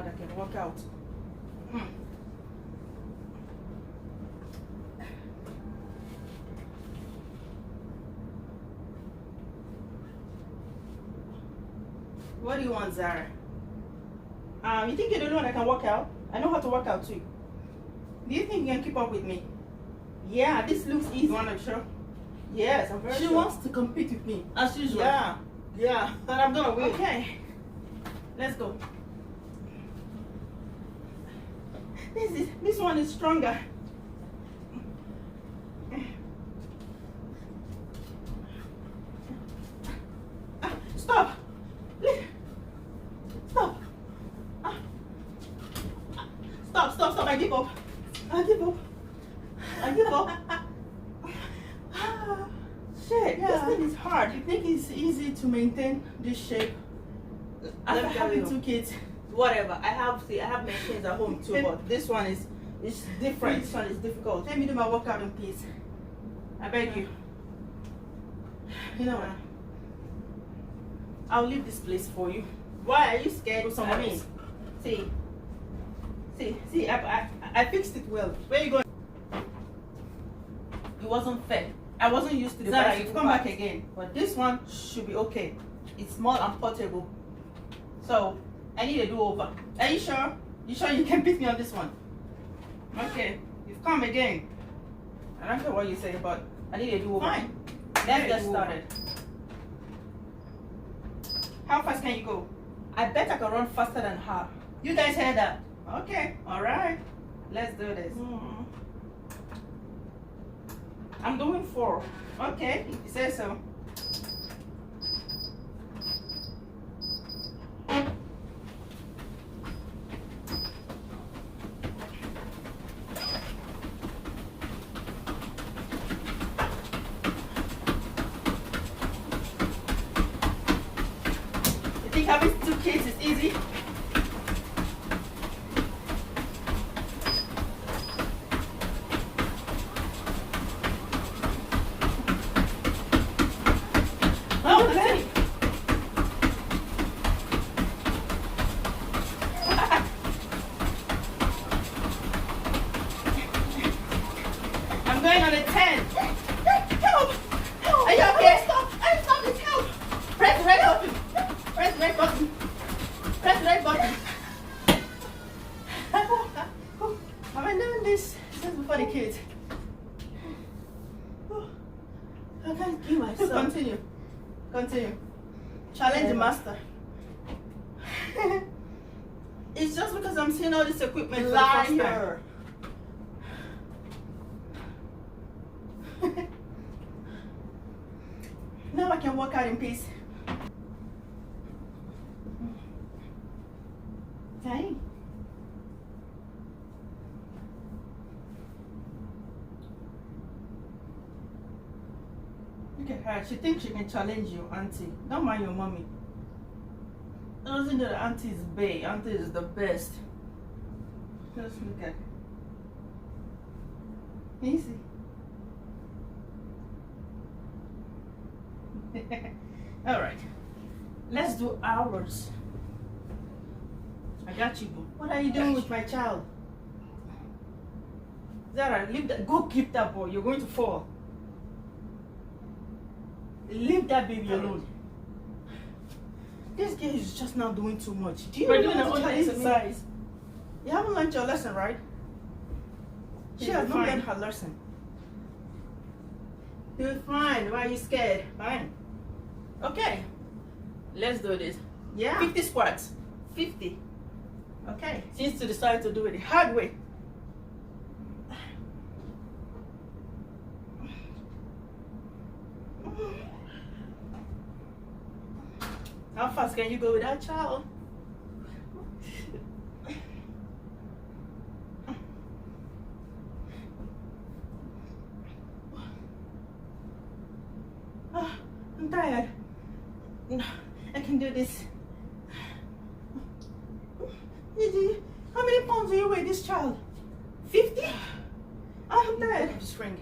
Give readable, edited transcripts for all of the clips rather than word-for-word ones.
hard I can work out. What do you want, Zara? You think you're the only one that can work out? I know how to work out too. Do you think you can keep up with me? Yeah, this looks easy. You want to show? Yes, I'm very sure. She wants to compete with me, as usual. Yeah, yeah, and I'm gonna win. Okay, let's go. This one is stronger. Stop! Stop! Stop! I give up. I give up. Shit, yeah. This thing is hard. You think it's easy to maintain this shape after having 2 kids? Whatever. I have machines at home too, but this one is different. This one is difficult. Let me do my workout in peace. I beg you. You know what? I'll leave this place for you. Why are you scared of someone else? See, I fixed it well. Where are you going? It wasn't fair. I wasn't used to the Zara, you've come back again. But this one should be okay. It's small and portable. So, I need a do-over. Are you sure? You sure you can beat me on this one? Okay, you've come again. I don't care what you say, but I need a do-over. Fine. Let's get started. How fast can you go? I bet I can run faster than her. You guys heard that? Okay, alright. Let's do this. I'm doing 4. Okay, you say so. You think having 2 kids is easy? I'm going on a 10. Help! Are you okay? Stop! Stop this! Help! Press the red button. Press the red button. Press the red button. Have I done this since before the kids? I can't kill myself. Continue. Challenge the master. It's just because I'm seeing all this equipment for the first time. Now I can walk out in peace. Dang. Look at her. She thinks she can challenge you, auntie. Don't mind your mommy. Doesn't know that auntie is bae. Auntie is the best. Just look at her. Easy. All right, let's do ours. I got you, boo. What are you doing with my child? Zara, leave that. Go keep that boy. You're going to fall. Leave that baby alone. This girl is just now doing too much. Do you know how to exercise? You haven't learned your lesson, right? She has not learned her lesson. You're fine. Why are you scared? Fine. Okay. Let's do this. Yeah. 50 squats. 50. Okay. Since you decided to do it the hard way. How fast can you go without child? I'm tired. I can do this. How many pounds do you weigh this child? 50? I'm tired. I'm spring.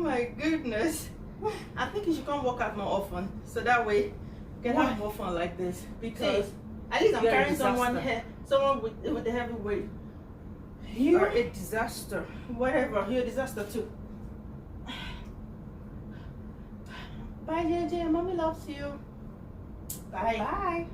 my goodness. I think you should come work out more often, so that way you can have more fun like this. Because at least I'm carrying someone with a heavy weight. You are a disaster. Whatever, you're a disaster too. Bye, JJ. Mommy loves you. Bye. Bye.